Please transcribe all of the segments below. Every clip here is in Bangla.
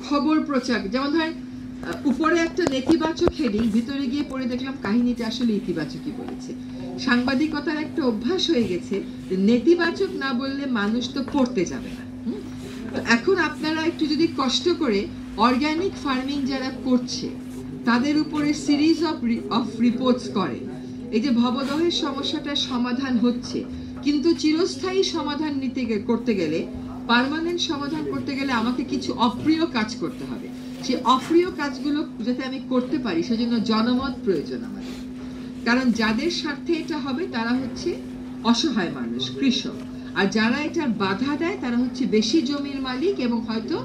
খবর প্রচার, যেমন ধরেন উপরে একটা নেতিবাচক হেডিং, ভিতরে গিয়ে পড়ে দেখলাম কাহিনীটা আসলে ইতিবাচকই বলেছে। সাংবাদিকতার একটা অভ্যাস হয়ে গেছে, নেতিবাচক না বললে মানুষ তো পড়তে যাবে না। তো এখন আপনারা একটু যদি কষ্ট করে অর্গানিক ফার্মিং যারা করছে তাদের উপরে সিরিজ অফ রিপোর্টস করে, এই যে ভবদহের সমস্যাটার সমাধান হচ্ছে, কিন্তু চিরস্থায়ী সমাধান করতে গেলে, পার্মানেন্ট সমাধান করতে গেলে আমাকে কিছু অপ্রিয় কাজ করতে হবে। সেই অপ্রিয় কাজগুলো যাতে আমি করতে পারি সেজন্য জনমত প্রয়োজন আমাদের। কারণ যাদের স্বার্থে এটা হবে তারা হচ্ছে অসহায় মানুষ, কৃষক, আর যারা এটার বাধা দেয় তারা হচ্ছে বেশি জমির মালিক এবং হয়তো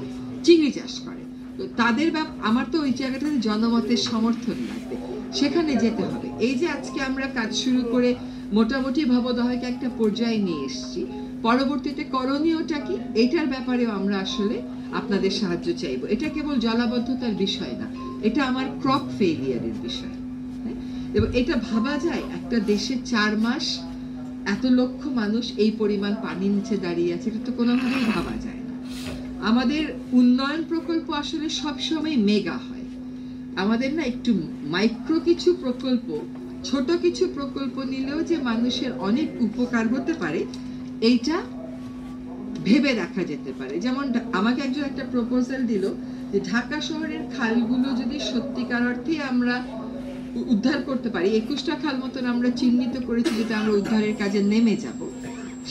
চিংড়ি চাষ করে। তো তাদের আমার তো ওই জায়গাটাতে জনমতের সমর্থন লাগবে, সেখানে যেতে হবে। এই যে আজকে আমরা কাজ শুরু করে মোটামুটি ভবদহকে একটা পর্যায়ে নিয়ে এসেছি, পরবর্তীতে করণীয়টা কি এটার ব্যাপারেও আমরা আসলে আপনাদের সাহায্য চাইব। এটা কেবল জলাবদ্ধতার বিষয় না, এটা আমার ক্রপ ফেলিয়ারের বিষয়। এবং এটা ভাবা যায় একটা দেশে 4 মাস এত লক্ষ মানুষ এই পরিমাণ পানির নিচে দাঁড়িয়ে আছে, এটা তো কোনোভাবেই ভাবা যায় না। আমাদের উন্নয়ন প্রকল্প আসলে সবসময় মেগা হয়, আমাদের না একটু মাইক্রো কিছু প্রকল্প, ছোট কিছু প্রকল্প নিলেও যে মানুষের অনেক উপকার হতে পারে এইটা ভেবে দেখা যেতে পারে। যেমন আমাকে একজন একটা প্রপোজাল দিল যে ঢাকা শহরের খালগুলো যদি সত্যিকার অর্থে আমরা উদ্ধার করতে পারি, 21টা খাল মতন আমরা চিহ্নিত করেছি যেটা আমরা উদ্ধারের কাজে নেমে যাব,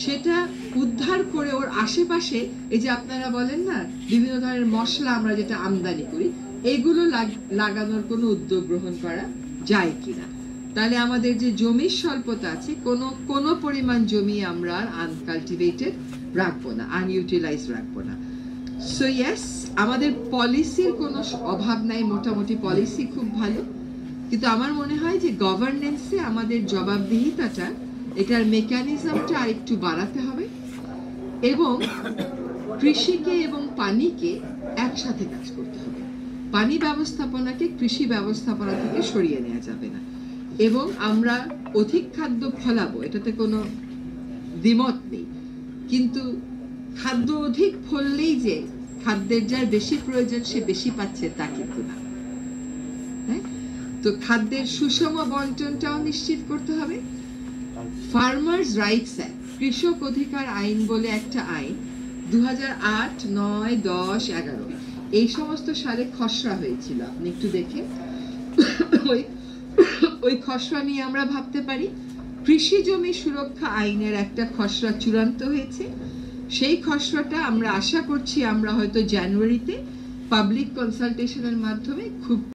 সেটা উদ্ধার করে ওর আশেপাশে এই যে আপনারা বলেন না বিভিন্ন ধরনের মশলা আমরা যেটা আমদানি করি, এগুলো লাগানোর কোনো উদ্যোগ গ্রহণ করা যায় কিনা। তাহলে আমাদের যে জমির স্বল্পতা আছে, কোনো পরিমাণ জমি আমরা আনকাল্টিভেটেড রাখবো না, আনইউটিলাইজ রাখবো না। সো ইয়েস, আমাদের পলিসির কোনো অভাব নাই, মোটামুটি পলিসি খুব ভালো, কিন্তু আমার মনে হয় যে গভর্নেন্সে আমাদের জবাবদিহিতাটা, এটার মেকানিজমটা আরেকটু বাড়াতে হবে, এবং কৃষিকে এবং পানিকে একসাথে কাজ করতে হবে। পানি ব্যবস্থাপনাকে কৃষি ব্যবস্থাপনা থেকে সরিয়ে নেওয়া যাবে না, এবং আমরা অধিক খাদ্য ফলাবো, এটাতে কোনো দ্বিমত নেই, কিন্তু খাদ্য অধিক ফললেই যে খাদ্যের যার বেশি প্রয়োজন সে বেশি পাচ্ছে তা কিন্তু না। তো খাদ্যের সুষম বন্টনটাও নিশ্চিত করতে হবে। ফার্মার্স রাইটস অ্যাক্ট, কৃষক অধিকার আইন বলে একটা আইন 2008, 9, 10, 11 এই সমস্ত সালে খসড়া হয়েছিল, আপনি একটু দেখে ওই খসড়া নিয়ে আমরা ভাবতে পারি। কৃষি জমি সুরক্ষা আইনের একটা খসড়া চূড়ান্ত হয়েছে, সেই খসড়াটা আমরা আশা করছি আমরা হয়তো জানুয়ারিতে পাবলিক কনসালটেশনের মাধ্যমে খুব